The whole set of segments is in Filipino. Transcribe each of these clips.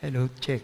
Hello, check.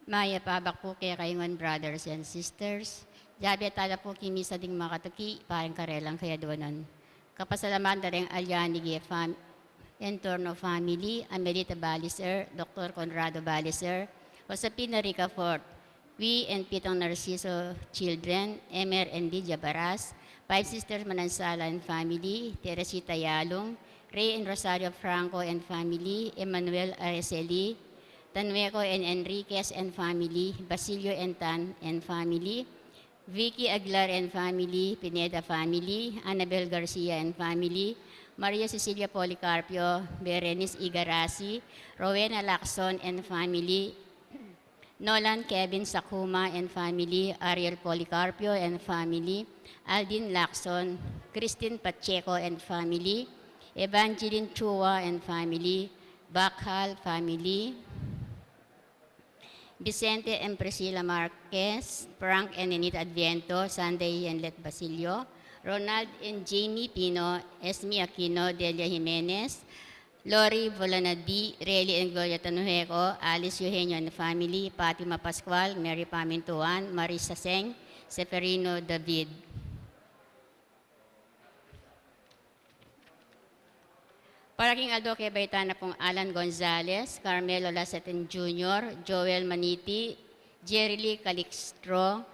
Maya pabak po kay Kaingon brothers and sisters. Jabi tala po kimi sa ding makatuki, parang karelang kaya doon. Kapasalaman na rin alyanigi entorno family, Amelita Baliser, Dr. Conrado Baliser, o sa Pinarica Fort, We and Pitong Narciso children, Emer and Lydia Baras, 5 sisters Manansala and family, Teresita Yalong, Ray and Rosario Franco and family, Emmanuel Araceli, Tanueco and Enriquez and family, Basilio and Tan and family, Vicky Aguilar and family, Pineda family, Annabel Garcia and family, Maria Cecilia Policarpio, Berenice Igarasi, Rowena Lacson and family, Nolan Kevin Sakuma and family, Ariel Policarpio and family, Aldin Lacson, Christine Pacheco and family, Evangeline Chua and family, Bakhal family, Vicente and Priscilla Marquez, Frank and Enita Adviento, Sunday and Let Basilio, Ronald and Jamie Pino, Esme Aquino, Delia Jimenez, Lori Volanadi, Reli and Gloria Tanujeco, Alice Eugenio and family, Fatima Pascual, Mary Pamintuan, Marisa Seng, Seferino David. Paraking Aldo kay Baitana pong Alan Gonzalez, Carmelo Lacetin Jr., Joel Maniti, Jerry Lee Calixtro,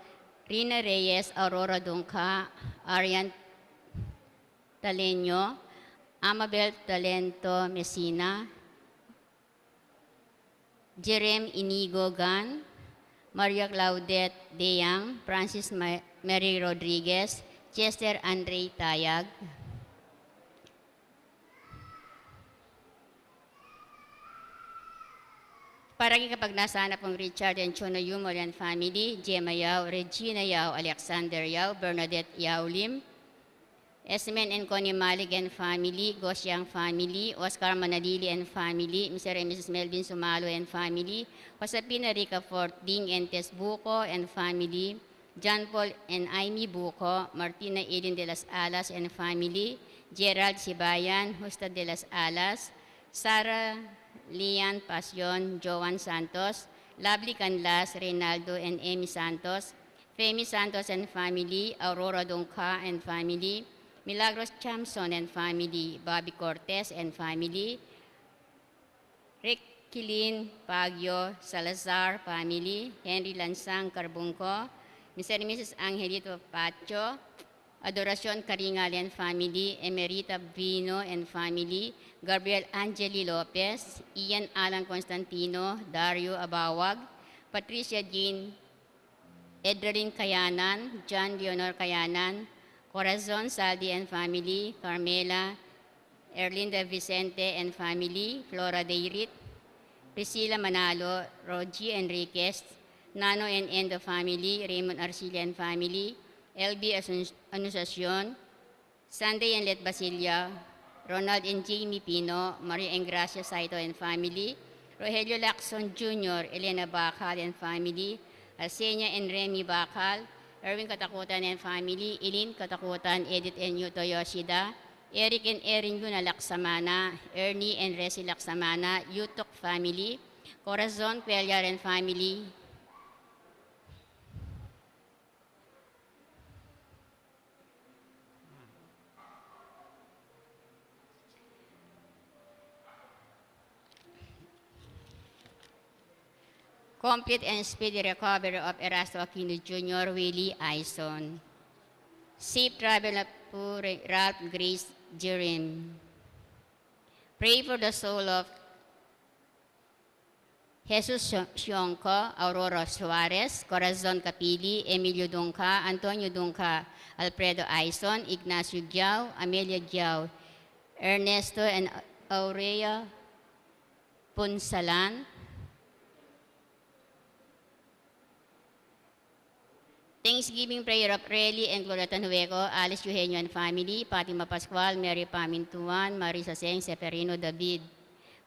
Rina Reyes, Aurora Dungka, Arian Taleño, Amabel Talento Messina, Jerem Inigo Gan, Maria Claudette Deyang, Francis Mary Rodriguez, Chester Andre Tayag, Parang kapag nasana pong Richard and Chono Yumol and family, Gemma Yao, Regina Yao, Alexander Yao, Bernadette Yao Lim, Esmen and Connie Malig and family, Gosyang family, Oscar Manalili and family, Mr. and Mrs. Melvin Sumalo and family, Josepina Rica Forting and Tess Buco and family, John Paul and Amy Buco, Martina Edin de las Alas and family, Gerald Sibayan, Justa de las Alas, Sarah Lian Pasion, Joan Santos, Lovely Canlas, Reynaldo and Amy Santos, Femi Santos and family, Aurora Dongka and family, Milagros Chamson and family, Bobby Cortez and family, Rick Kilin Pagyo Salazar family, Henry Lansang Carbunco, Mr. and Mrs. Angelito Pacho, Adoracion Karingal and family, Emerita Vino and family, Gabriel Angeli Lopez, Ian Alan Constantino, Dario Abawag, Patricia Jean, Edrin Kayanan, John Leonor Kayanan, Corazon Saldi and family, Carmela, Erlinda Vicente and family, Flora Deirit, Priscilla Manalo, Rogie Enriquez, Nano and Endo family, Raymond Arcilla and family, LB Anunciacion, Sunday and Let Basilia, Ronald and Jamie Pino, Maria Engracia Saito and family, Rogelio Lacson Jr., Elena Bacal and family, Arsenia and Remy Bacal, Erwin Katakutan and family, Eileen Katakutan, Edith and Yuto Yoshida, Eric and Erin Yuna Laksamana, Ernie and Resi Laksamana, Yutok family, Corazon Cuellar and family, complete and speedy recovery of Erasto Aquino Jr., Willie Ison. Safe travel to Ralph Grace Jerim. Pray for the soul of Jesus Sionco, Aurora Suarez, Corazon Capili, Emilio Dunca, Antonio Dunca, Alfredo Ison, Ignacio Giao, Amelia Giao, Ernesto and Aurea Punsalan, Thanksgiving prayer of Reli and Gloria Tanueco, Alice Eugenio and family, Fatima Pascual, Mary Pamintuan, Marisa Seng, Seferino David.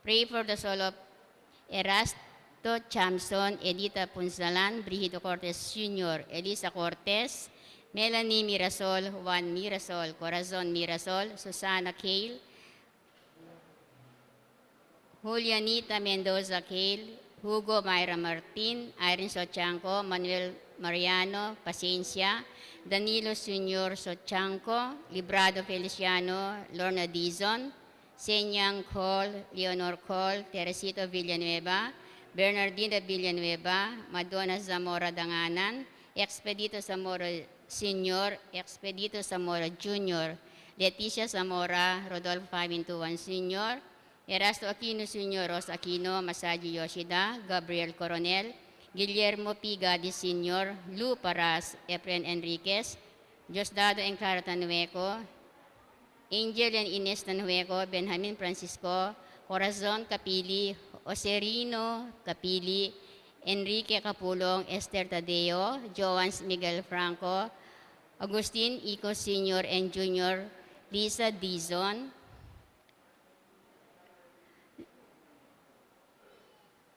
Pray for the soul of Erasto Chamson, Edita Punsalan, Brigido Cortez Sr., Elisa Cortez, Melanie Mirasol, Juan Mirasol, Corazon Mirasol, Susana Cale, Julianita Mendoza Cale, Hugo Myra Martin, Irene Sochanco, Manuel Mariano Paciencia, Danilo Sr. Sochanco, Librado Feliciano, Lorna Dizon, Senyang Cole, Leonor Cole, Teresito Villanueva, Bernardino Villanueva, Madonna Zamora Danganan, Expedito Zamora Sr., Expedito Zamora Jr., Leticia Zamora, Rodolfo Famintuan Sr., Erasto Aquino Sr., Rosa Aquino, Masaji Yoshida, Gabriel Coronel, Guillermo P. Gadis Sr., Lou Paras, Efren Enriquez, Diosdado Enclara Tanueco, Angel and Ines Tanueco, Benjamin Francisco, Corazon Capili, Oserino Capili, Enrique Capulong, Esther Tadeo, Joans Miguel Franco, Agustin Ico Sr. and Jr., Lisa Dizon,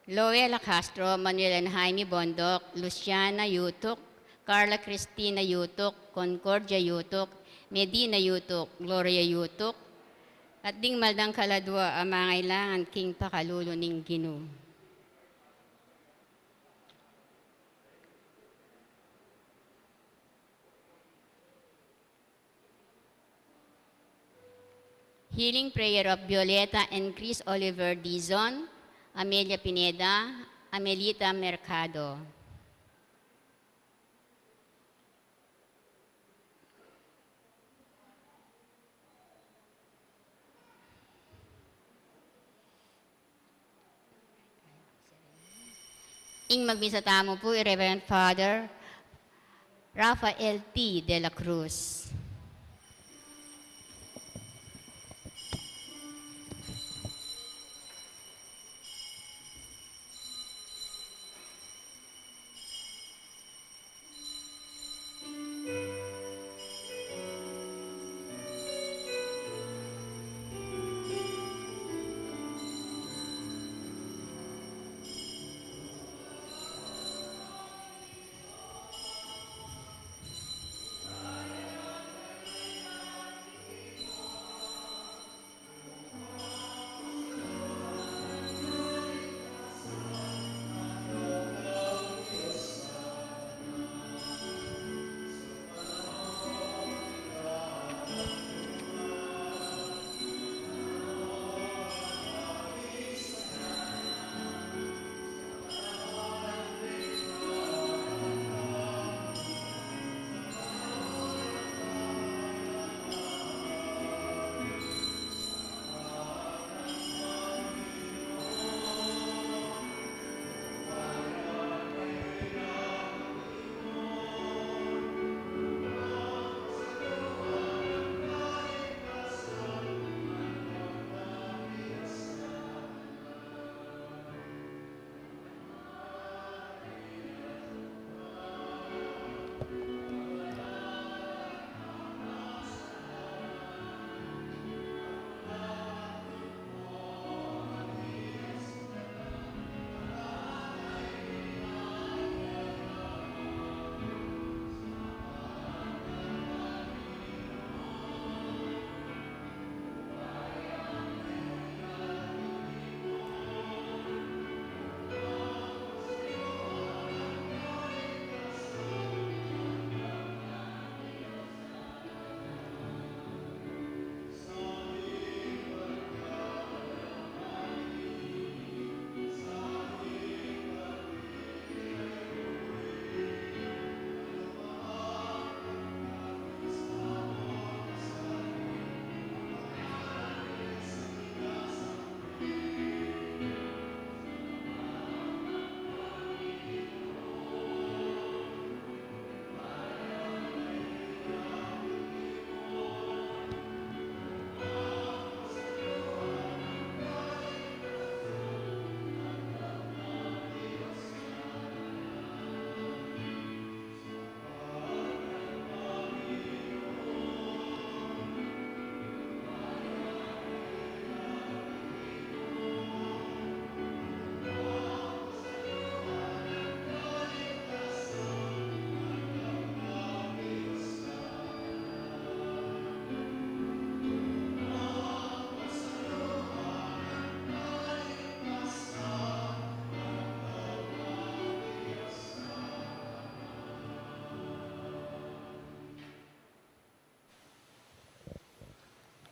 Loela Castro, Manuel and Jaime Bondok, Luciana Yutuk, Carla Cristina Yutuk, Concordia Yutuk, Medina Yutuk, Gloria Yutuk, at ding maldang kaladwa ang mangailangan king pakalulo ning Ginoo. Healing prayer of Violeta and Chris Oliver Dizon, Amelia Pineda, Amelita Mercado. Ing magbisa tamo po, Reverend Father Rafael T. de la Cruz.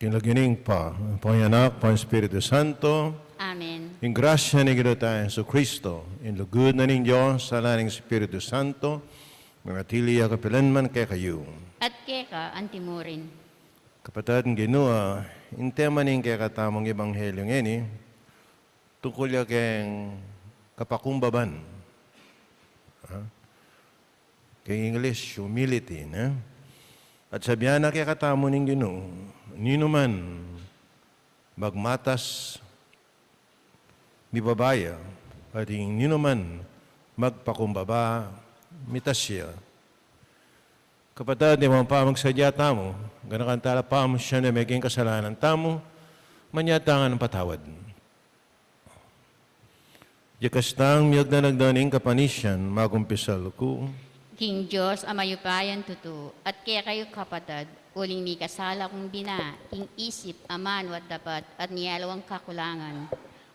Kinagining pa, Panginoon, Espiritu Santo, Amen. Yung grasya ni Ginoong tayong sa Kristo, yung lugod na ng Diyos, sala ng Espiritu Santo, mangatili ang kapilanman kay kayo. At keka antimurin. Kapatid ng Ginoo, yung tema ng kaya katamang ebanghelyo ngayon, tungkol ya kayong kapakumbaban. Kay English, humility. At sabihan na kaya katamo ng Ginoo, nino man magmatas ni babaya, at nino man magpakumbaba, mitas siya. Kapatid, di mo pa magsadya tamo, ganakantala pa mo siya na may kasalanan tamo, manyatangan ng patawad. Yakastang miyag na nagdaning kapanisyan, magumpisal ko. King Diyos, amayupayan tuto, at kaya kayo kapatid, uling may kasala kong bina, king isip, aman, wat dapat, at niyalawang kakulangan.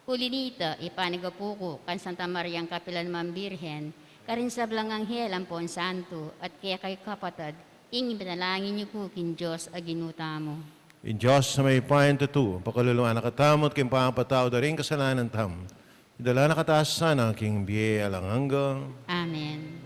Huli nito, ipanagapuko, kan Santa Mariang Kapilanman Birhen, karin sa Blang Anghel, Ampon Santo, at kaya kayo kapatid, ingin panalangin niyo po, King Diyos, aginuta mo. In Diyos na may payan tuto, pakaluluan na katamot, kim pangapatao da rin kasalanan tam. Idala na kataas sana, king biye alang hanggang. Amen.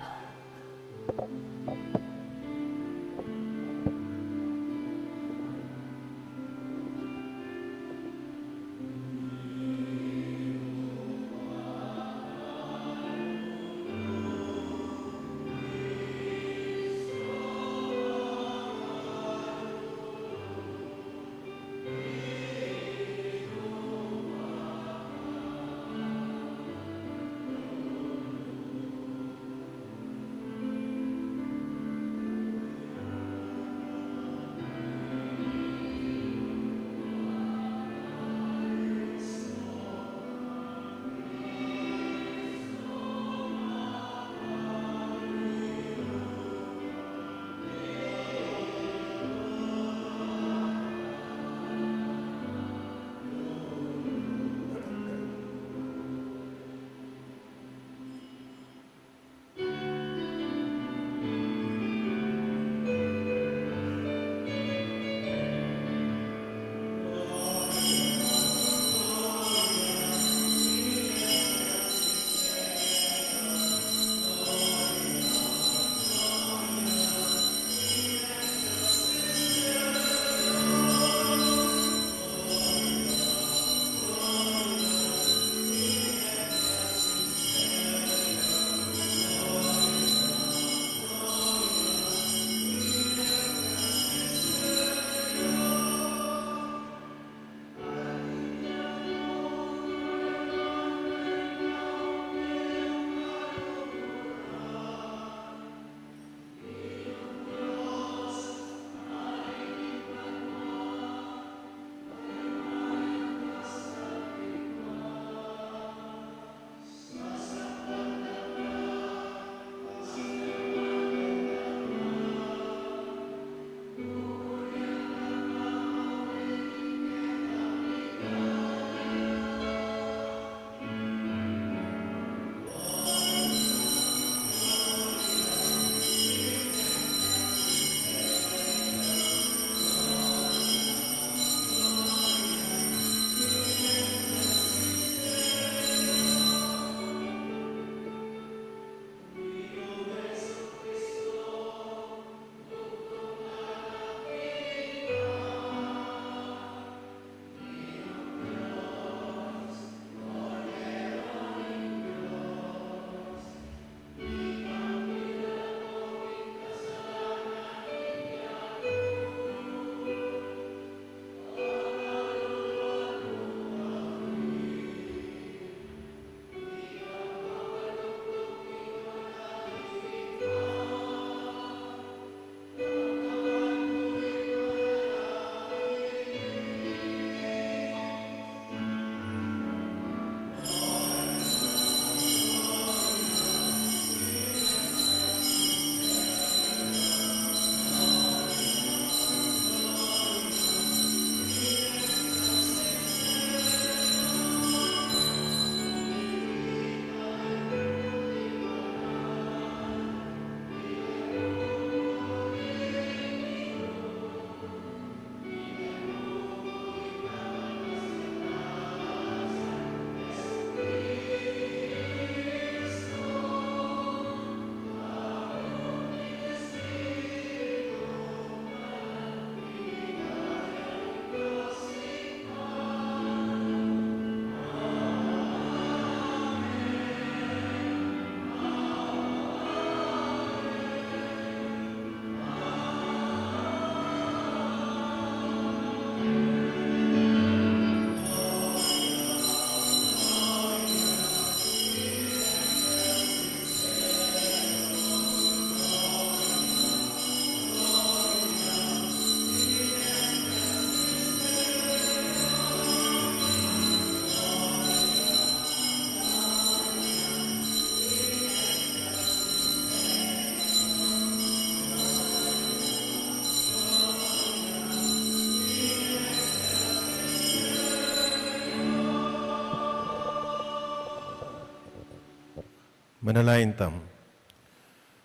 Manalain tam.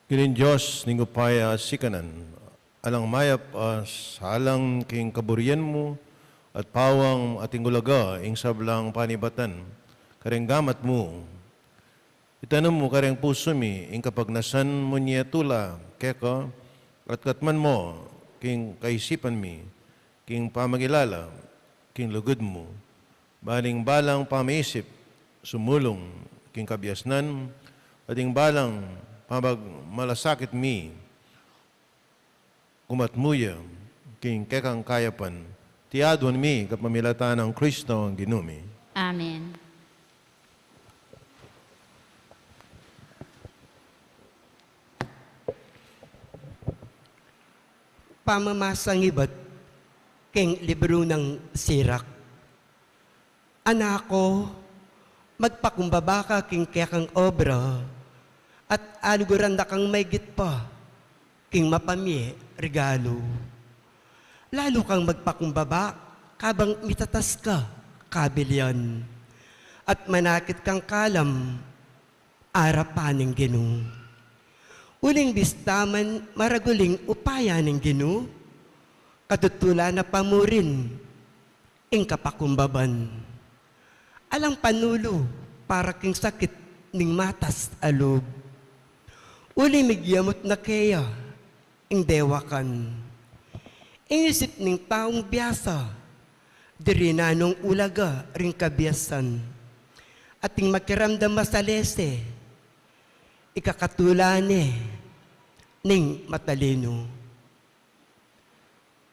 Ginin Diyos, ning upaya sikanan, alang mayap salang king kaburian mo, at pawang ating ulaga, ing sablang panibatan, kareng gamat mo. Itanong mo kareng puso mi, ing kapag nasan mo niya tula, keka, at katman mo, king kaisipan mi, king pamagilala, king lugod mo, baling balang pamaisip, sumulong, king kabiasnan, ating balang pamag malasakit mi, kumatmuya, king kekang kayapan, tiadwan mi kapamilata ng Kristo ang ginumi. Amen. Pamamasang iba't king libro ng Sirak. Anako, magpakumbaba ka king kekang obra, at aluguran na kang maygit pa, king mapamye regalo. Lalo kang magpakumbaba, kabang mitatas ka, kabilyan, at manakit kang kalam, arapaning Ginoo. Uling bistaman maraguling upaya ng Ginoo, katutula na pamurin, ing kapakumbaban. Alang panulo, para king sakit ning matas alub. Uli migyamot na kaya, ing dewakan. Ing isip ning taong biyasa, diri nanong ulaga ring kabiyasan. Ating makiramdam masalese, ikakatulane ning matalino.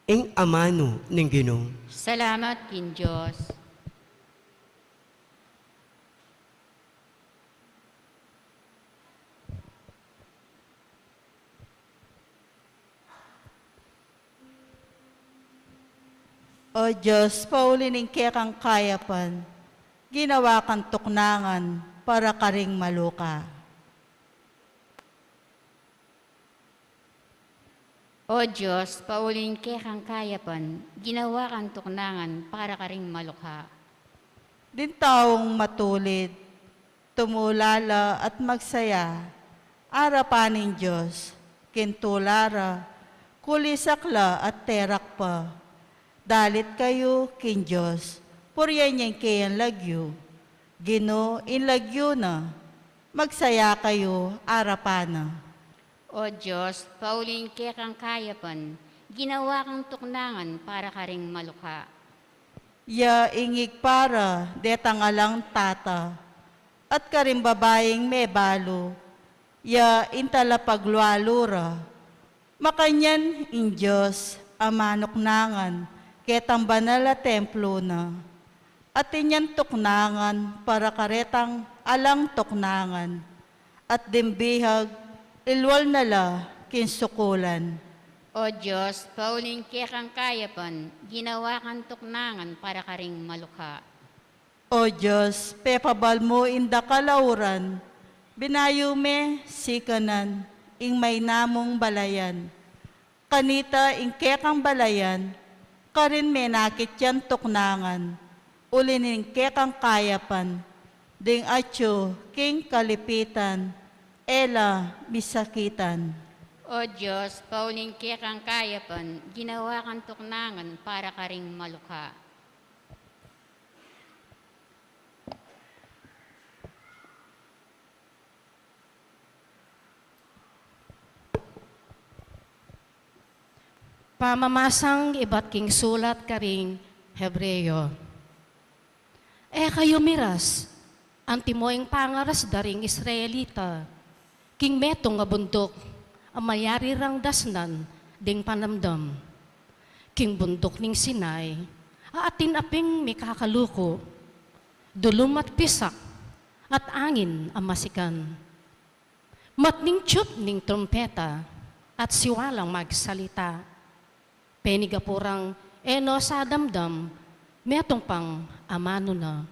Ing amano ning Ginoo. Salamat kin Diyos. O Diyos, paulining kekang kayapan, ginawa kang tuknangan para karing maluka. O Diyos, paulin kekang kayapan, ginawa kang tuknangan para ka ring malukha. Din taong matulid, tumulala at magsaya, arapaning Diyos, kintulara, kulisakla at terak pa. Dalit kayo, kin Diyos, puryan niyang kayan lagyo, Gino in lagyo na, magsaya kayo, arapana. O Diyos, paulin kekang kayapan, ginawa kang tuknangan para ka ring malukha. Ya ingig para, detangalang tata, at karing babaeng may balo, ya intala paglwalura, makanyan in Diyos, amanoknangan, ketang banal na templo na, at inyan tuknangan para karetang alang tuknangan, at dimbihag, ilwal nala, kinsukulan. O Diyos, paulin kekang kayapan, ginawa kang tuknangan para ka ring malukha. O Diyos, pepabal mo inda kalauran, binayume sikanan, ing may namong balayan. Kanita ing kekang balayan, karin menakit yan tuknangan, ulinin kekang kayapan, ding atyo king kalipitan, ela misakitan. O Diyos, paulin kekang kayapan, ginawa kang tuknangan para ka ring malukha. Pamamasang iba't king sulat karing Hebreo. Kayo miras, antimoing pangaras daring Israelita, king metong nga bundok, amayari rang dasnan, ding panamdam. King bundok ning Sinai, aatin aping mikakaluko, dulum at pisak, at angin amasikan. Matning tiyot ning trompeta, at siwalang magsalita. Penigapurang eno sa damdam, metong pang amano na.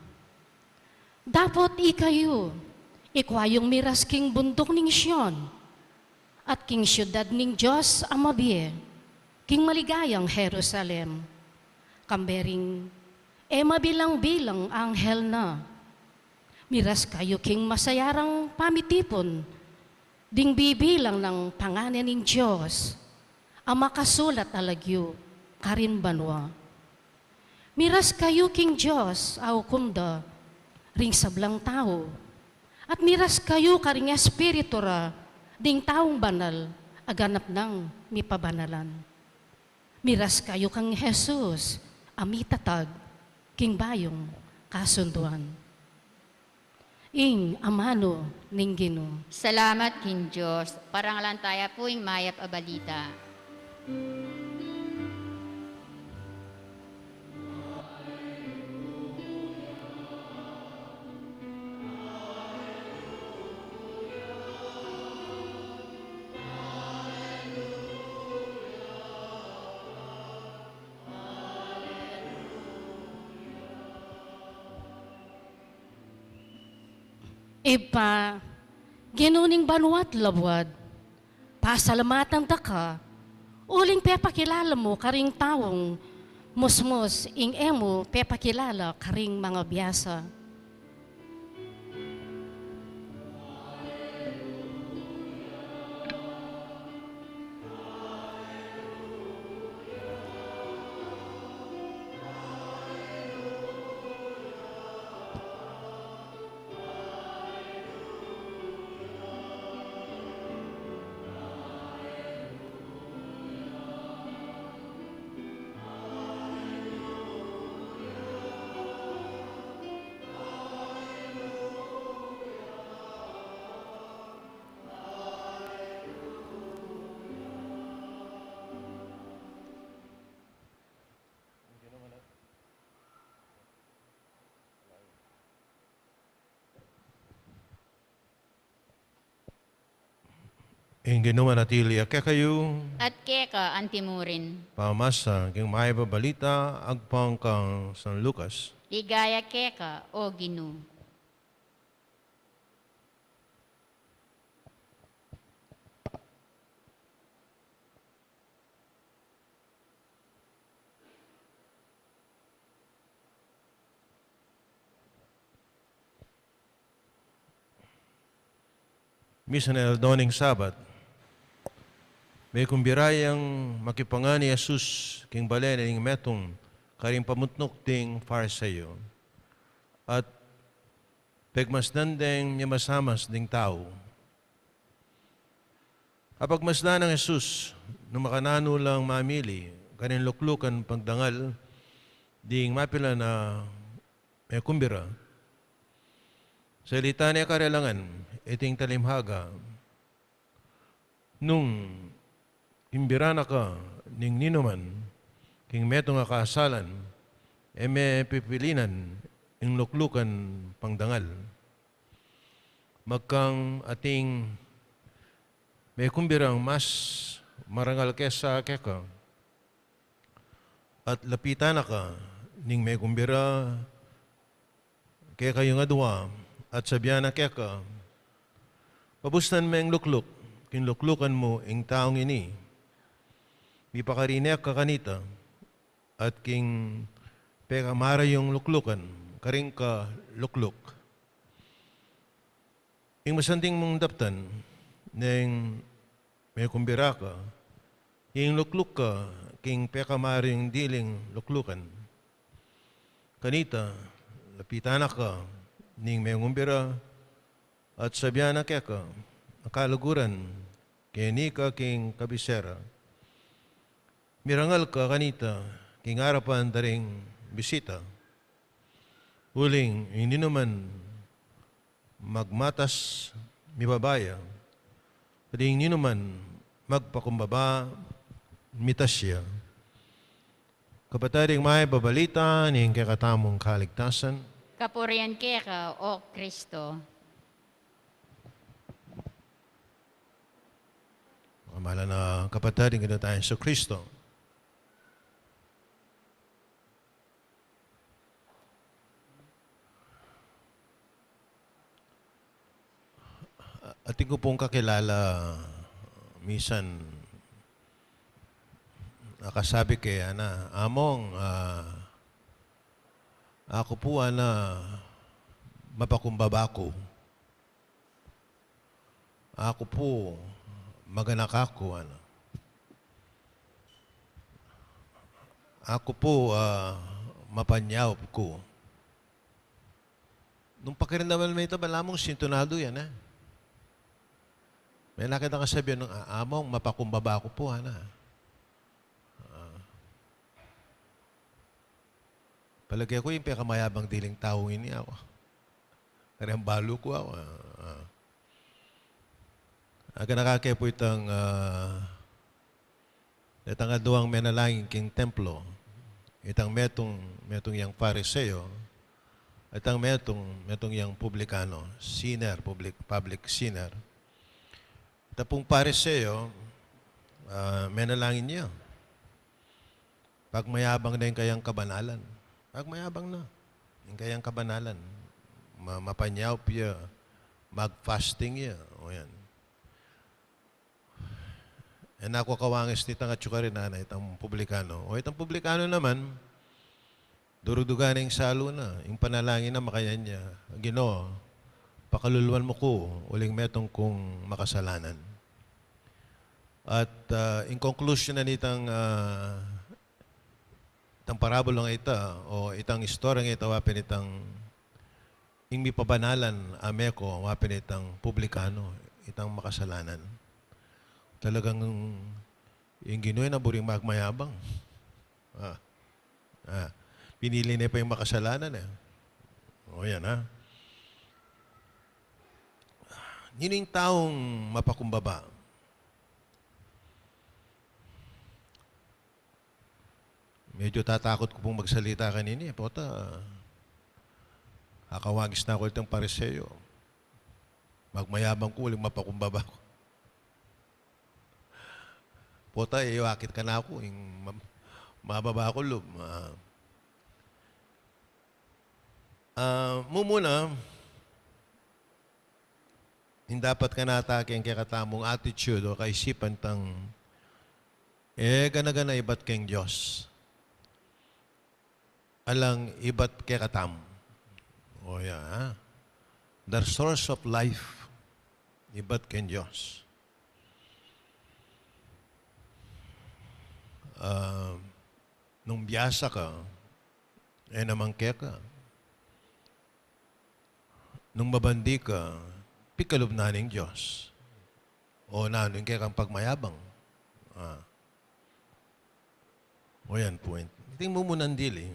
Dapat ikayo, ikwayong miras king bundok ning Sion, at king syudad ning Diyos amabie, king maligayang Jerusalem. Kambering, mabilang-bilang anghel na. Miras kayo king masayarang pamitipon, ding bibilang ng pangalan ng Diyos, ang makasulat alagyo, karin banwa. Miras kayo king Diyos, aw kumda, ring sablang tao, at miras kayo karing espiritu ra, ding taong banal, aganap ng mipabanalan. Miras kayo kang Jesus, amitatag, king bayong kasunduan. Ing amano ning Ginoo. Salamat king Diyos, parangalan tayo po yung mayap a balita. Ipa, ginuning banwat labwad, pasalamatan ta ka, uling pepakilala mo karing tawong, musmus ing emo pepakilala karing mga biyasa. Ing Ginoo manatili kaya kayo At keka antimurin. pamasa king maibabalita agpang kang San Lucas. Ligaya keka o Ginoo. Misan el doning Sabat, may kumbirayang makipangani Jesus king balen ing metong karing pamutnok ting Phariseo at pegmasdan ding niya masamas ding tao. Apag masdan ng Jesus, nung makanano lang mamili, kanin luklukan pagdangal, ding mapila na may kumbira. Sa ilita niya karelangan, iting talimhaga, nung imbirana ka ning ninuman, king meto nga kaasalan, may pipilinan ing luklukan pangdangal. Magkang ating may kumbirang mas marangal kesa keka, at lapitan na ka ning may kumbira kaya kayo nga duwa, at sabihan na keka, pabustan mo yung lukluk, kinluklukan mo yung taong ini. Di pa karinek ka kanita, at king peka mara yung luklukan, karing ka lukluk. Yung masanting mong daptan, neng may kumbira ka, yung lukluk ka, king peka mara yung diling luklukan. Kanita, lapitan ka, ning may kumbira, at sabihan na keka, akaluguran, kaya ni ka king kabisera. Mirangal ka kanita, king harapan daring bisita. Uling, hindi naman magmatas mibabaya. Pwede hindi naman magpakumbaba mitas siya. Kapataring may babalita, ning kakatamong kaligtasan. Kapurian keka o Kristo. Amala na kapatid, ng tayo sa Kristo. Ating ko pong kakilala, misan, nakasabi kay Ana, Among, ako po, Ana, mapakumbaba ko. Ako po, maganak ako. Ano. Ako po, mapanyaw ko. Nung pakiramdaman mo ito, malamang sintonado yan, ha? May nakita ka sabihin ng among, mapakumbaba ko po, ana. Palagay ko yung pikamayabang diling tao ini ako. Kaya ang balo ko ako. Aga nakakaya po itang itang aduang menalangin king templo. Itang metong yang fariseo. Itang metong yang publikano, sinner, public sinner. Ito pong fariseo, menalangin niya. Pag mayabang na yung kayang kabanalan. Pag mayabang na, yung kayang kabanalan. Mapanyaw piya, mag-fasting niya. O yan. E nako kawangis ni tanga tsukarin na itang publikano. O itang publikano naman, durudugan yung salo na. Yung panalangin na makayan niya. Ginoo, pakaluluan mo ko, uling metong kong makasalanan. At in conclusion na nitang itang parabola nga ita, o itang istorya nga ita, wapin itang ingmi pabanalan ameko, wapin itang publikano, itang makasalanan. Talagang yung Ginoo na buring magmayabang. Pinili niya pa yung makasalanan eh. O yan ha. Yun yung taong mapakumbaba. Medyo tatakot ko pong magsalita kanina eh. Pota, kakawagis na ako itong pariseo. Magmayabang ko, uling mapakumbaba ko. Pota, iwakit ka na ako. Mababa ako, loob. Mumuna, hindi dapat ka natake ang kakatamong attitude o kaisipan tang gana-gana ibat keng Diyos. Alang ibat kakatam. O ya, the source of life, ibat keng Diyos. Nung biyasa ka, namangke ka. Nung mabandi ka, pikalub na ng Diyos. O nanon kaya kang pagmayabang. O yan, point. Iting mo muna dili.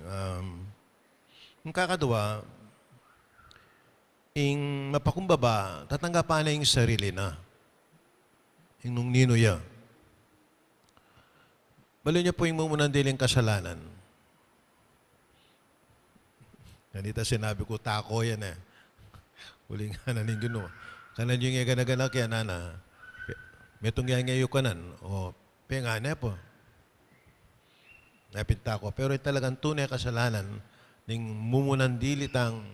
Yung kakadwa, yung mapakumbaba, tatanggapan na yung sarili na. Yung nung nino ya. Balo niya po yung mumunan diling kasalanan. Ganito sinabi ko, tako yan eh. Huling nga na ning Ginoo. Kanan yung gana-gana kaya nana. Metong yang ngayon kanan. O, penga na po. Napinta ko. Pero talagang tunay kasalanan ning mumunan dilitang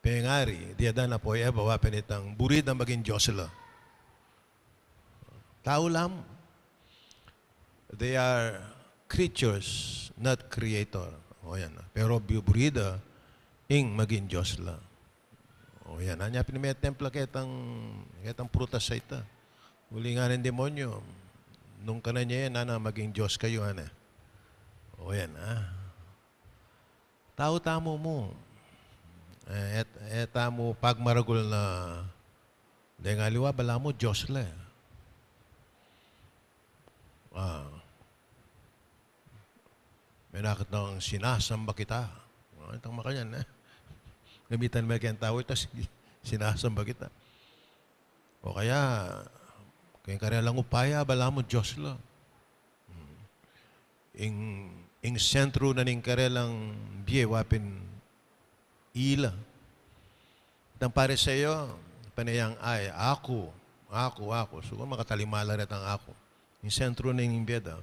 pengari. Diada na po eba wapin itang burid na maging Diyos la. Tao lang. They are creatures, not creator. O yan. Pero burida, ing maging Diyos la. O yan. Anya pinimay templa ketang prutas sa ita. Uli nga ng demonyo. Nung kanan niya yan, maging Diyos kayo. O yan. Tao-tamo mo. Tamo pagmaragul na dengaliwa, bala mo, Diyos la. May nakit ng sinasamba kita. Itang makanyan, gamitan mo kayang tao, ito sinasamba kita. O kaya, kayang karya lang upaya, bala mo, Diyos la. Ing sentro na ning karya lang biye, wapin ila. Itang pare sa iyo, panayang ay, ako. So, makatalimala rin ang ako. Yung sentro na yung biyada,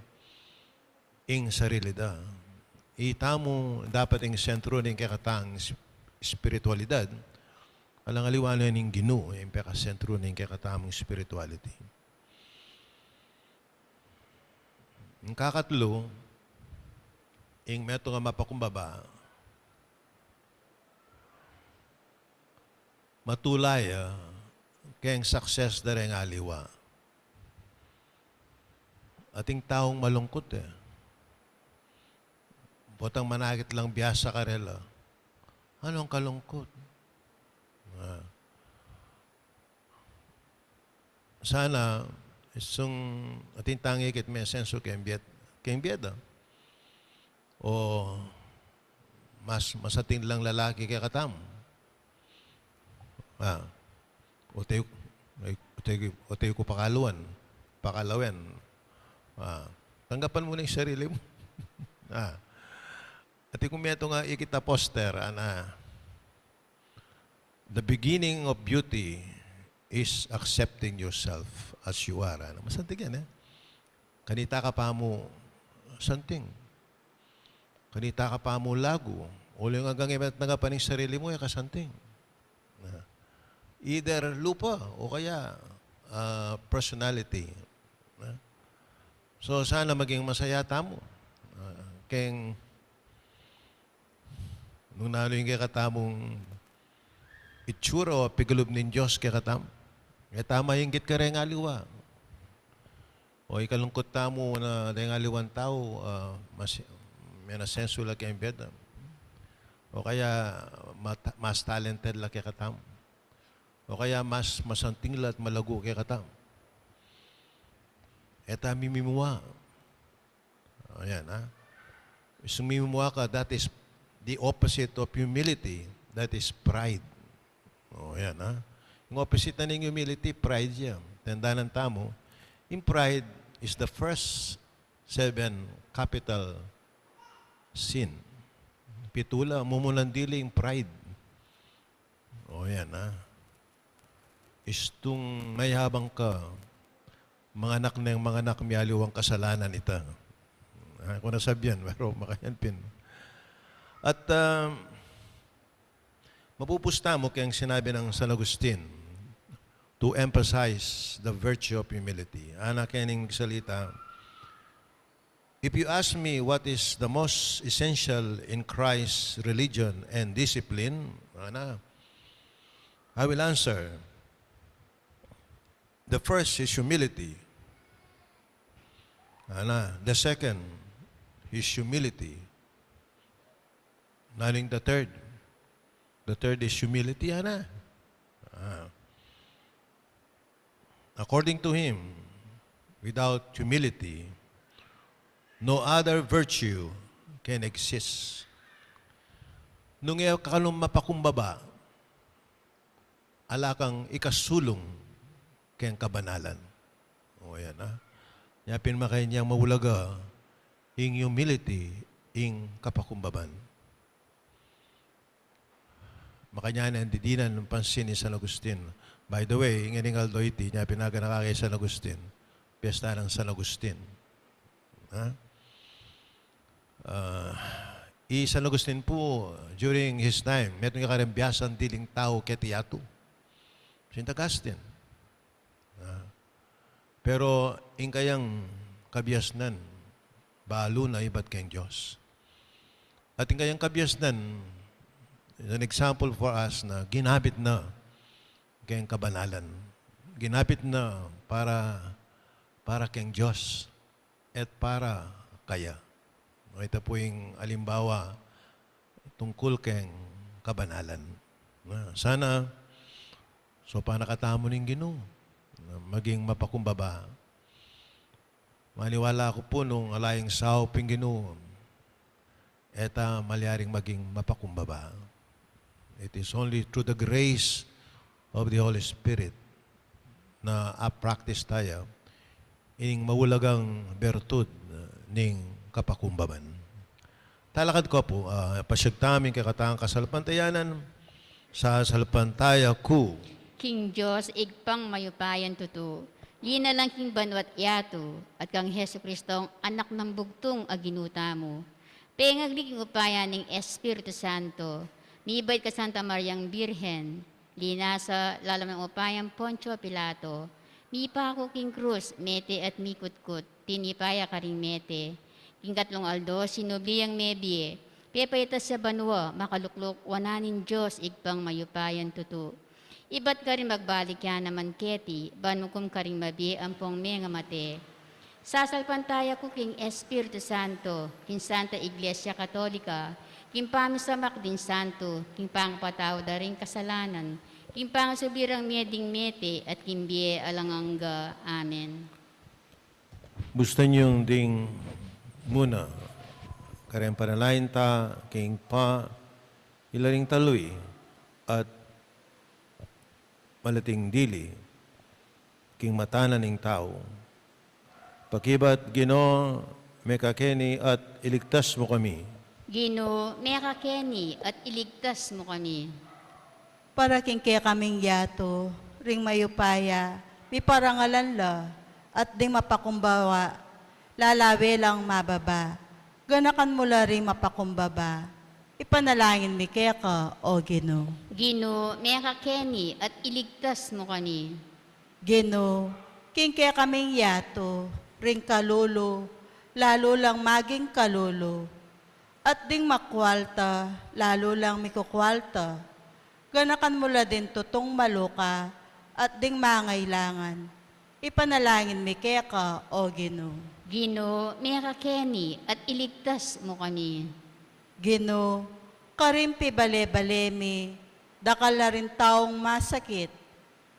ing sarili da. Itamo dapat yung sentro na yung kakatang spiritualidad. Alang aliwanan yung Ginoo, yung sentro na yung kakatamong spirituality. Yung kakatlo, yung meto nga mapakumbaba, matulay kayang success da rin aliwa. Ating taong malungkot Botang managit lang biyasa karela. Anong kalungkot? Sana, isang ating tangi kit may senso kembiyet o masating lang lalaki kaya katam. O tayo ko pakalawen. Tanggapan mo na yung sarili mo. At kung may ito nga ikita poster, the beginning of beauty is accepting yourself as you are. Masanting yan Kanita ka pa mo santing. Kanita ka pa mo lago. O yung hanggang iba't nagapaning sarili mo, kasanting. Either lupa o kaya personality. So sana maging masaya tamo. Kaya nung nalo yung katamong itsura o pigalob ng Diyos kaya katam. Kaya tama yung git ka rin aliwa. O ikalungkot tamo na rin aliwan tao, may nasenso lang kaya beda. O kaya mas talented lang kaya katam. O kaya mas masanting lang at malago kaya katam. Eta mimimuwa. Ayan, mimimuwa ka, that is the opposite of humility, that is pride. Yan, Yung opposite na ng humility, pride yan. Tandaan ng tamo, in pride is the first 7 capital sin. Pitula, mumulandili yung pride. Yan, Istong may habang ka, mga anak miyaliwang kasalanan ita. Kung nasabyan, pero makayanpin. At mapupusta mo kayang sinabi ng San Agustin to emphasize the virtue of humility. Anak kaning salita, if you ask me what is the most essential in Christ's religion and discipline, I will answer, the first is humility. The second is humility. Naling the third. The third is humility, According to him, without humility, no other virtue can exist. Nung kakalong mapakumbaba, ala kang ikasulong kayang kabanalan. Yan, Yapin makay niyang mawulaga, ing humility, ing kapakumbaban. Makanya na didinan ng pansin ni San Agustin. By the way, ngayon aldoiti niya pinaganaka kay San Agustin. Piyesta ng San Agustin. San Agustin po, during his time, meron nga karembiyasan diling tao ketiyato. Saint Augustine. Pero in kayang kabiyasnan, balo na iba't kayang Diyos. At in kayang kabiyasnan, is an example for us na ginabit na kayang kabanalan. Ginabit na para kayang Diyos at para kaya. Ito po yung alimbawa tungkol kayang kabanalan. Sana, so panakatamo ng Ginoo, maging mapakumbaba. Maniwala ko po nung alayang sao ping Ginoo, eta malyaring maging mapakumbaba. It is only through the grace of the Holy Spirit na practice tayo ining mawulagang bertud ning kapakumbaban. Talakad ko po, pasyagtaming kakataang kasalpantayanan sa salpantaya ku. King Diyos, igpang mayupayan tutu. Lina lang king banwat yato, at kang Heso Kristong anak ng bugtong aginuta mo. Pengagliging upayan ng Espiritu Santo, mibay ka Santa Mariang Birhen, lina sa lalamang upayang Poncio Pilato, mipa ko king krus, mete at mikutkut, tinipaya ka ring mete, king katlong aldo, sinubliyang mebie, pepaytas sa banwa, makaluklok, wananin Diyos, igpang mayupayan tutu. Iba't ka rin magbalik yan naman keti, banukum ka rin mabi ang pong mga mate. Sasalpantaya ko king Espiritu Santo, king Santa Iglesia Katolika, king pamisamak din santo, king pangpataw da rin kasalanan, king pangasubirang meding mete at king biye alangangga. Amen. Gusto niyong ding muna, kareng panalain ta, king pa, ilaring taloy, at malating dili, king matanan ng tao. Pakibat Ginoo, mekakeni at iligtas mo kami. Gino, meka Kenny, at iligtas mo kami. Para king kaya kaming yato, ring mayupaya, mi parangalan la, at ding mapakumbawa, lalawe lang mababa. Ganakan mo la ring mapakumbaba. Ipanalangin mi kaya ka, o Gino. Gino, meka Kenny, at iligtas mo kami. Gino, king kaya kaming yato, ring kalolo, lalo lang maging kalolo. At ding makwalta, lalo lang mikukwalta. Ganakan mo la din tutong maluka, at ding mangailangan. Ipanalangin mi kaya ka, o Gino. Gino, meka Kenny, at iligtas mo kami. Gino, karimpi bale-bale mi, dakal na rin taong masakit,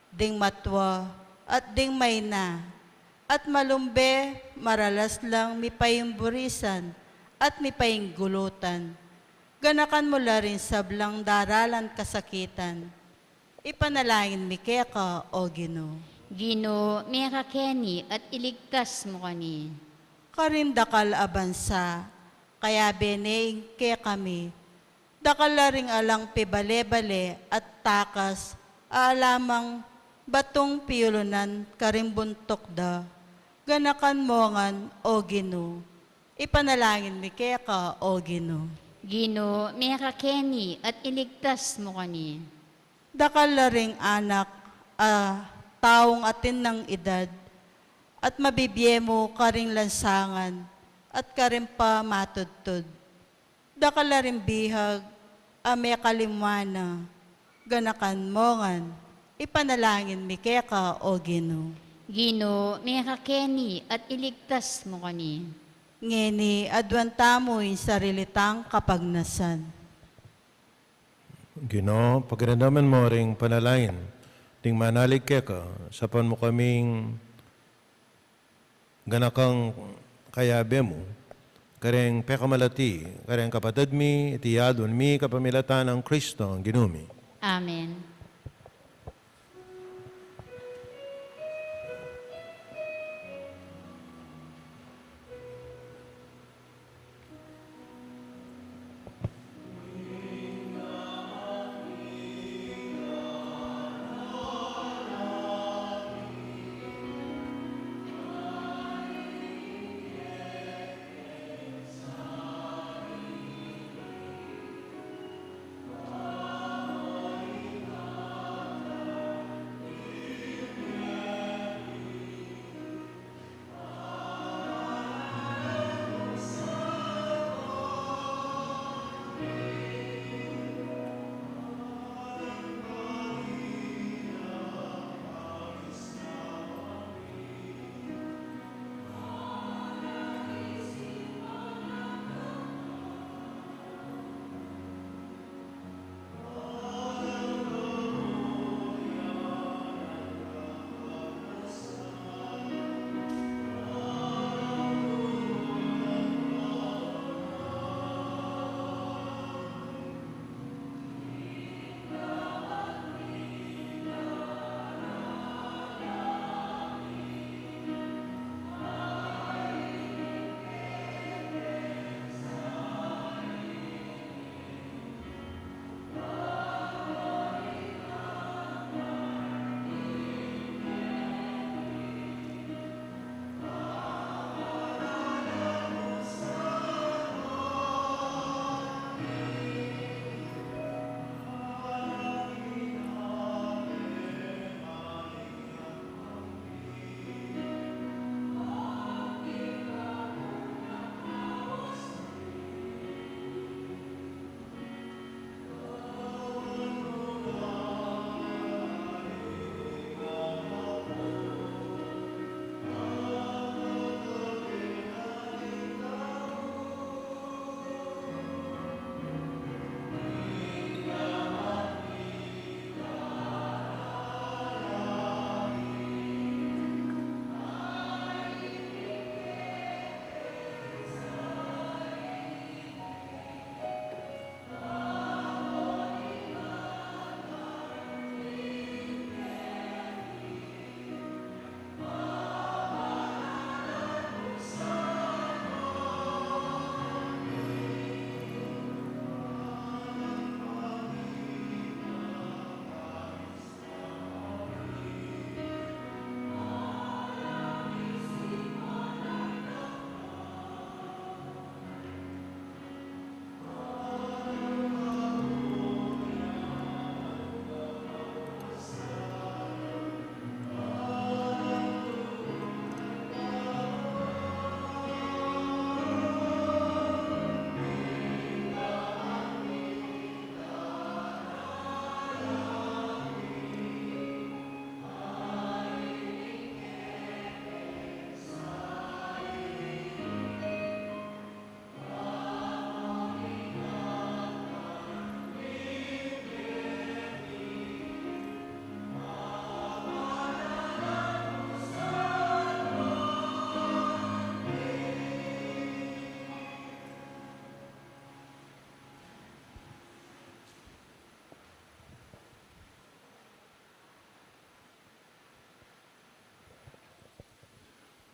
ding matwa, at ding may na, at malumbe, maralas lang mi payong burisan, at mi payong gulutan. Ganakan mo la rin sablang daralan kasakitan. Ipanalangin mi kaya ka, o Gino. Gino, meka Kenny, at iligtas mo kami. Karim dakal abansa, kaya beneing kaya kami. Dakal la ring alang pibale-bale at takas, aalamang batong piulunan karim buntok da. Ganakan mo ngan, o Gino. Ipanalangin mi kaya ka, o Gino. Gino, meka Kenny, at iligtas mo kami. Dakal la ring anak, taong atin ng edad, at mabibye mo karing lansangan, at karing pa matudtud. Dakal la ring bihag, ame kalimwana, ganakan mo ngan, ipanalangin mi kaya ka, o Gino. Gino, meka Kenny, at iligtas mo kami. Ngeni, adwanta mo yung sarilitang kapagnasan. Ginoo, pagrindaman mo ring panalain, ding manalig ka, sapan mo kaming ganakang kayabe mo, kareng pekamalati, kareng kapatid mi, itiyadon mi, kapamilatan ng Kristo, ang ginumi. Amen.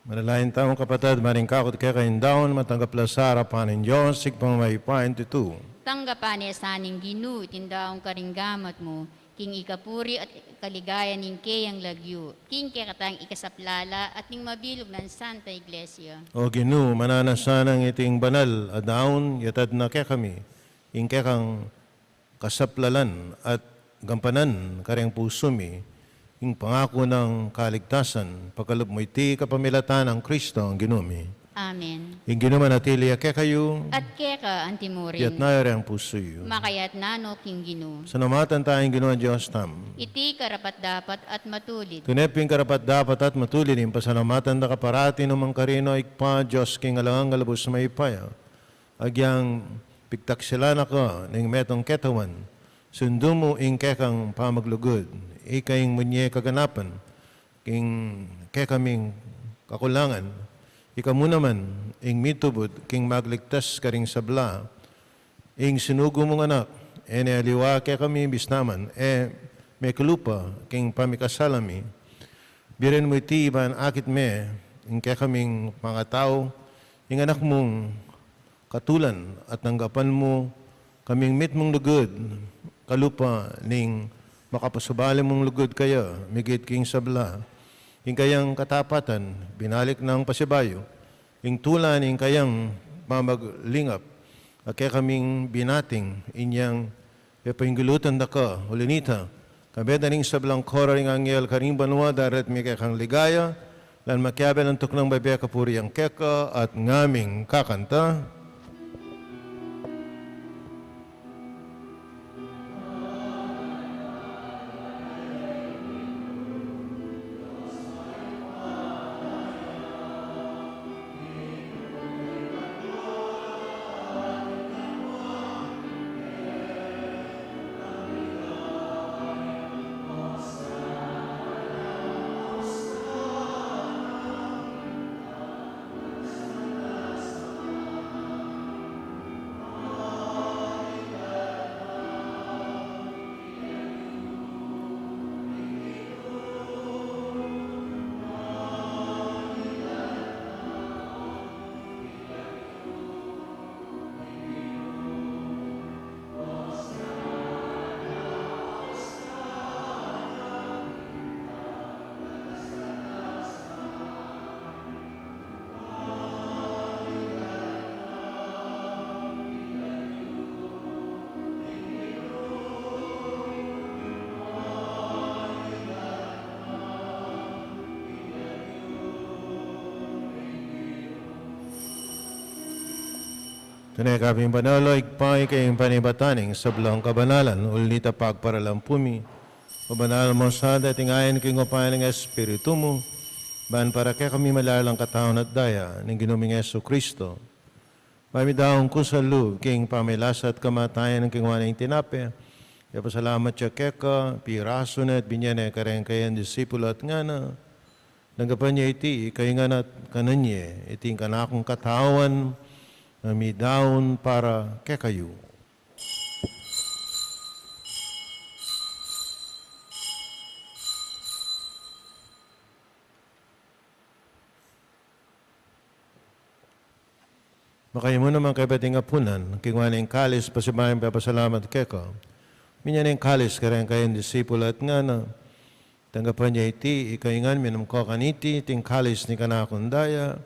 Manalain taong kapatid, maring kakot kaya kayong daon, matanggap la sa harapan ng Diyos, sigpang may pain tutu. Tanggapan niya sa aning ginu, tindaong karinggamat mo, king ikapuri at kaligayan ning kayang lagyo, king katang ikasaplala at ning mabilog ng Santa Iglesia. O Ginu, mananasan ang iting banal, at daon, yatad na kaya kami, ing kaya kang kasaplalan at gampanan karyang pusumi, ing pangako ng kaligtasan, pagkalub mo iti kapamilatan ng Kristo ang ginumi. Amen. Ing ginuman atili kaya kayo, At keka antimurin, yat na ang pusoyo. makayat nano king ginu. Sanamatan tayong ginawa Diyos tam. Iti karapat dapat at matulid. Tuneping karapat dapat at matulid yung pasalamatan na kaparati numang karino ikpa Diyos king alangang galabos may ipaya. Agyang piktak sila na ko ng metong ketawan. Sundo mo ing kekang pamaglugod. Ikayong munye kaganapan. King kekaming kakulangan. Ika mo naman ing mitubod king magligtas karing sabla. Ing sinugo mong anak. Ene aliwa kaya kami bisnaman. May kalupa king pamikasalami. Biren mo iti iban akit me. Ing kaya kaming mga tao. Ing anak mong katulan at nanggapan mo kaming mit mong lugod. Kalupa ning makapasubali mong lugod kaya. Migit king sabla. Ing kayang katapatan, binalik ng pasibayo. Ing tulan, ing kayang mamaglingap. At kaya kaming binating, inyang pahinggulutan na ka, ulinita. Kabeda ning sablang kora ring angyel karing banwa, darat may kayang ligaya, lan makyabel ang tuknang babaya kapuri ang keka at ngaming kakanta. Tunay kaping panaloy, pangay kayong panibataning sa belang kabanalan, ulita pagparalampumi. Pabanal mo sa dating ayon king upayan ng Espiritu mo, ban para kaya kami malalang kataon at daya ng ginuming Yesu Kristo. Pamidaong kusalu, king pamilasa at kamatayan ng king wanang tinape. Kaya pasalamat siya keka, piraso na at binyane kareng kayan disipulo at nga na. Nanggapan niya iti, kayo nga na kananye, iting kanakong katawan, mi daon para kay kayo. Makayo mo naman kay bating apunan, kingwaning kalis, pasibayan papasalamat kay ka. Minyaning kalis, karang kayong disipulo at nga na, tanggapan niya iti, ikaingan minum ko kaniti, ting kalis ni kanakundaya,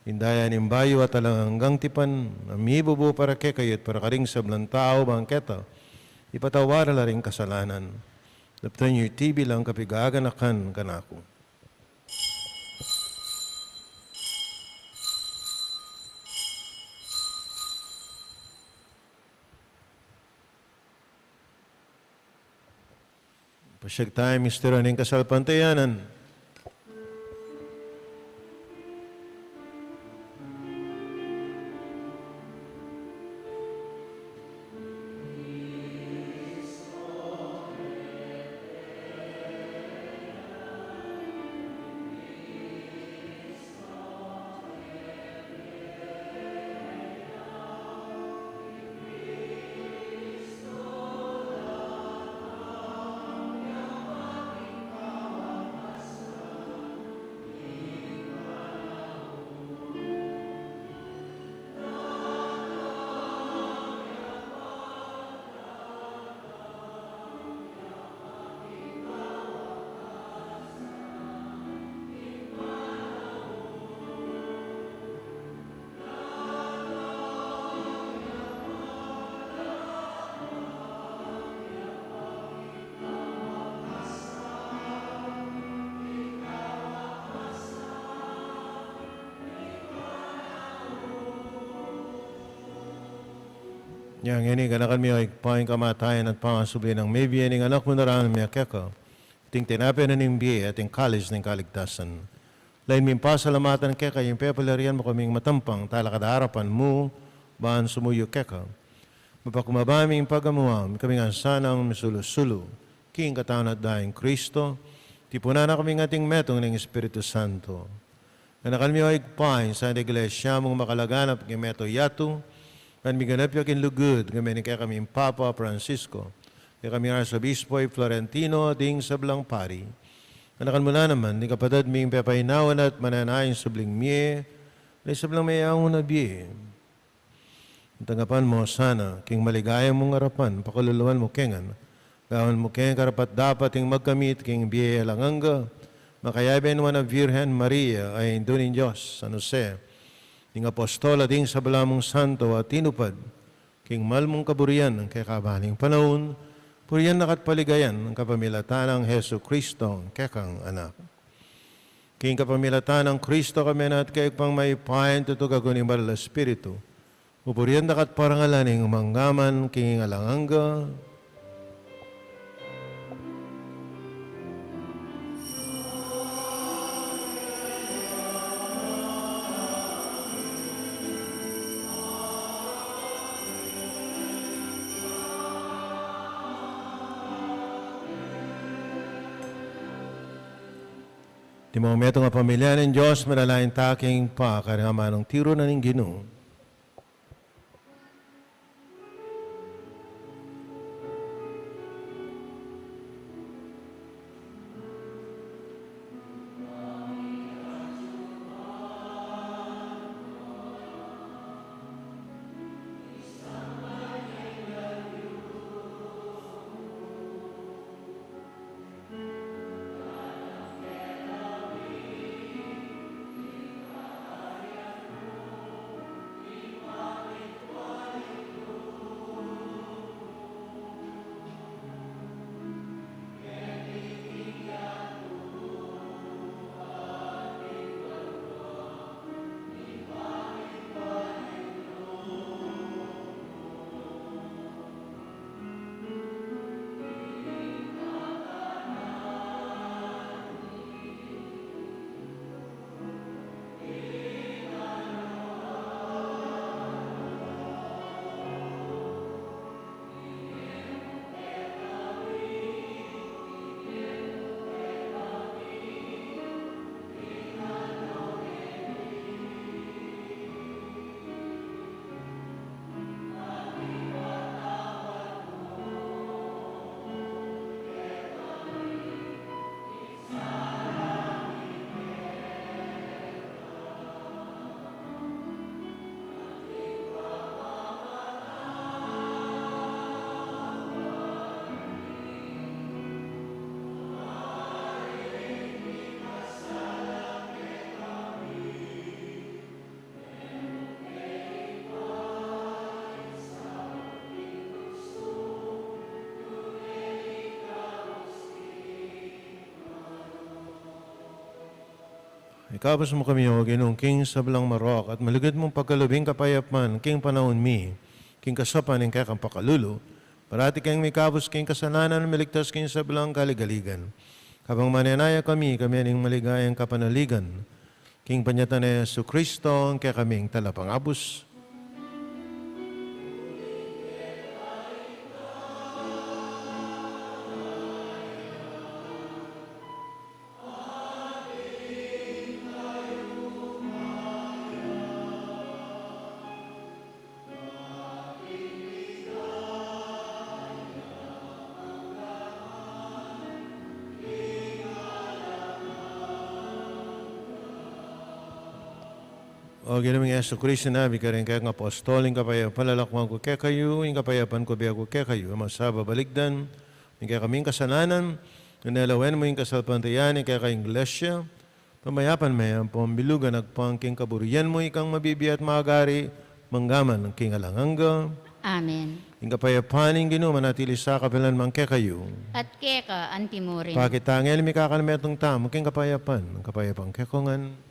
indaya ng bayo at hanggang tipan, amibubo para kay kayot, para karing sablang tao, bangketa, ipatawara la rin kasalanan. Daptan niyo iti bilang kapigaganakan kanako. Pasyag tayo, mistero ng kasalpantayanan. Yang ini kanakan mi ay paing kamatayan at pangasubli ng may biyaning anak mo na rin may keka. Ting tinapin na ning biye at ting college ng kaligtasan. Lain min pasalamatan keka yung pepalarian mo kaming matampang talakad harapan mo baan sumuyo keka. Mapakumabaming pagamuam kaming ansanang misulusulo. King katawan at daing Kristo. Tipunan na kaming ating metong ng Espiritu Santo. Kanakan mi ay paing sa iglesia mong makalaganap ng meto yato. Kan miganap yakin lugod, kami ni kami Papa Francisco, kaya kami Arsobispo Florentino, ding sablang pari. Anakan mo na naman, ni kapatid ming pepainawan at mananayin subling miye, na sablang may ang na biye. Tangapan mo sana, king maligaya mong arapan, pakululuan mo kengan, gawan mo keng karapat dapat ing magkamit, king biye langanga, makayaben mo na Virgen Maria ay indunin Diyos, San Jose, ing apostola ding sa balamong santo at tinupad, king malmong kaburian ng kakabaling panahon, puriyan nakatpaligayan ng kapamilatan ng Heso Kristo, ang kekang anak. King kapamilatan ng Kristo kami na at kayag pang maipayan tutugagon ni Maral Espiritu, upuriyan nakatparangalaning manggaman, king alanganga, di momento nga pamilya ng Diyos, malalaing taking pa, karama ng tiro na ning Ginoo. Ikabas mo kami, O Ginoong King sa belang Marok, at maligid mong pagkalubing kapayapan, King panahon mi, King kasapan ng kakang pakalulu, parati kang may kabos King kasalanan, maligtas King sa belang kaligaligan. Kapang mananaya kami aning maligayang kapanaligan, King panyatan ni Yesu Kristo, ang kakaming talapang abus. O ginaming Yesu Kristo na, bikarin kaya ng apostol, yung kapaya palalakwan ko kaya kayo, yung kapayapan ko biya ko kaya kayo, masaba baligdan, yung kaya kaming kasalanan, nalawen mo yung kasalpantayan, yung kaya kayong iglesia, pamayapan may ang pambilugan, nagpangking kaburian mo, ikang mabibiya at magari, manggaman ng king alanganga. Amen. Yung kapayapan yung Ginoo, manatili sa kapilan mang kaya kayo. At keka, antimurin. Pakitangel, may kakalametong tamo, king kapayapan, ang kapayapang kekongan.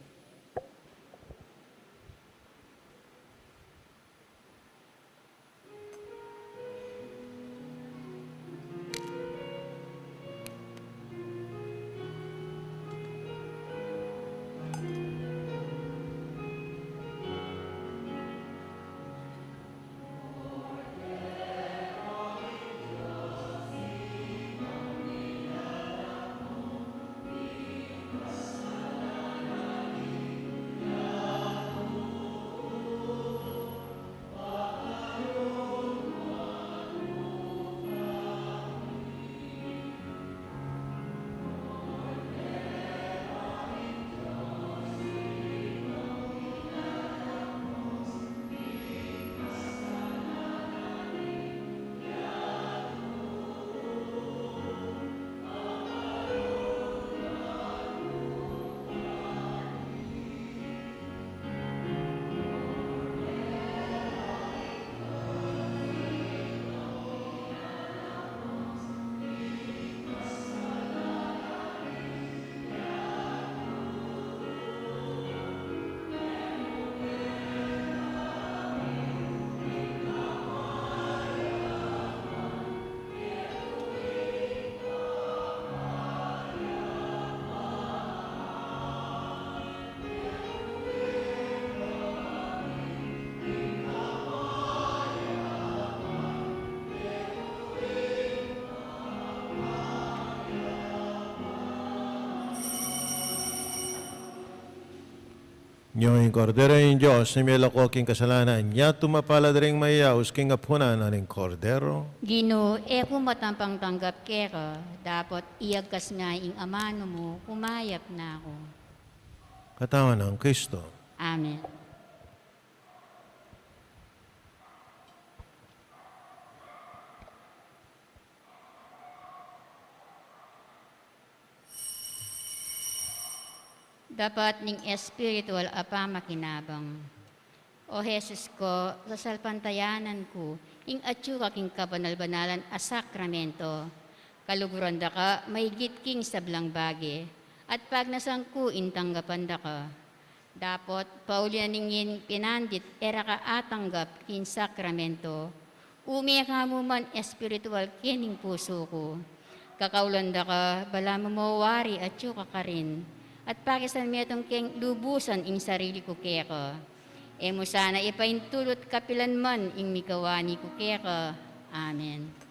Nyo'y kordero yung Diyos, ni mela ko aking kasalanan, niya tumapalad ring mayaus king apunan aning kordero. Gino, kung matampang tanggap kera, dapat iagkas nga ing amano mo, kumayap na ako. Katawan ng Kristo. Amen. Dapat ning espiritual apa makinabang. O Jesus ko, sa salpantayanan ko, ing atsura king kabanal-banalan a sakramento, kaluguran da ka, may king sablang bagi, at pag nasangku intanggapan da ka. Dapat paulian ningin pinandit era ka atanggap kin sakramento, umiyak mo man espiritual kining puso ko. Kakaulan da ka, bala mo mawari at yuka ka rin. At pakisan mo itong keng lubusan ing sarili ko keka. E mo sana ipaintulot kapilan man ing mikawani ko keka. Amen.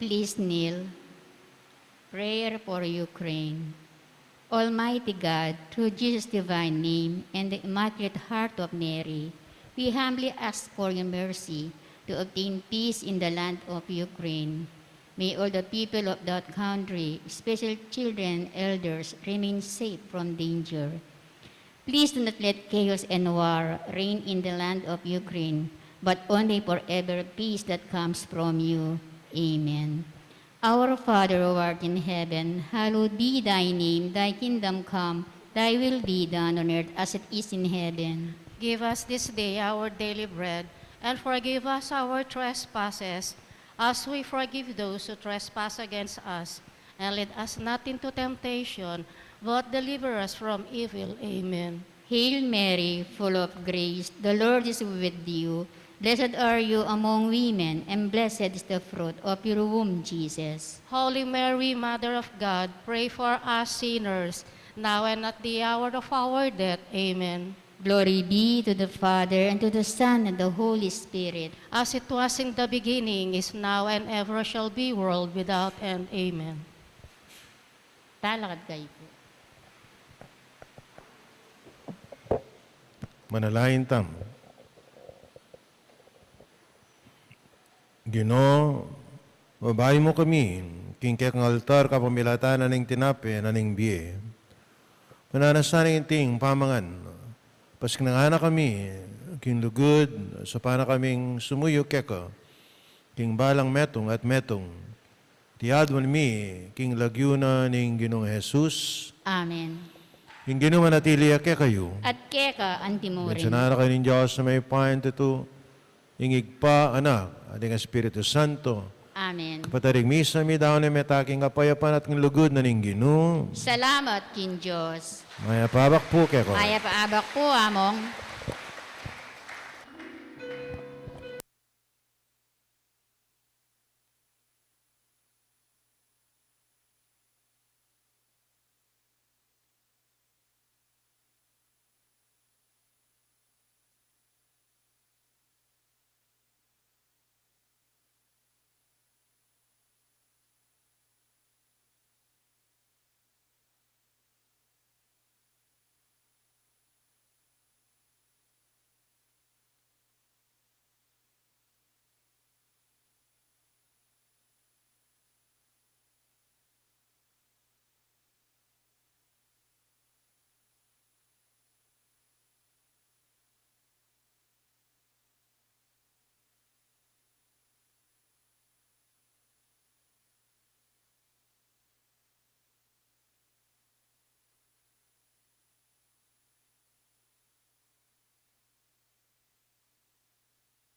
Please kneel. Prayer for Ukraine. Almighty God, through Jesus' divine name and the Immaculate Heart of Mary, we humbly ask for your mercy to obtain peace in the land of Ukraine. May all the people of that country, especially children and elders, remain safe from danger. Please do not let chaos and war reign in the land of Ukraine, but only forever peace that comes from you. Amen. Our Father who art in heaven, hallowed be thy name. Thy kingdom come, thy will be done on earth as it is in heaven. Give us this day our daily bread, and forgive us our trespasses, as we forgive those who trespass against us. And lead us not into temptation, but deliver us from evil. Amen. Hail Mary, full of grace, the Lord is with you. Blessed are you among women, and blessed is the fruit of your womb, Jesus. Holy Mary, Mother of God, pray for us sinners, now and at the hour of our death. Amen. Glory be to the Father, and to the Son, and the Holy Spirit. As it was in the beginning, is now, and ever shall be, world without end. Amen. Talakad kayo po. Manalangin tam. Ginoo, babae mo kami, kingkek ng altar kapamilatan na ning tinape na ning biye. Mananasan ng ting pamangan, pasik nang kami, king lugod, sa pana kaming sumuyo keka, king balang metong at metong, tiyadwan mi, king lagyuna ning Ginoong Jesus, Amen. king Ginoo manatili ake kayo. At keka antimurin. Mencionara kayo ng Diyos na may pain ito, ingig pa, anak, ating Espiritu Santo. Amen. Kapatarig misa mi daw na metaking kapayapan at ng lugod na ning Ginoo. Salamat, King Diyos. Maya pabak po keko. Maya paabak po, among.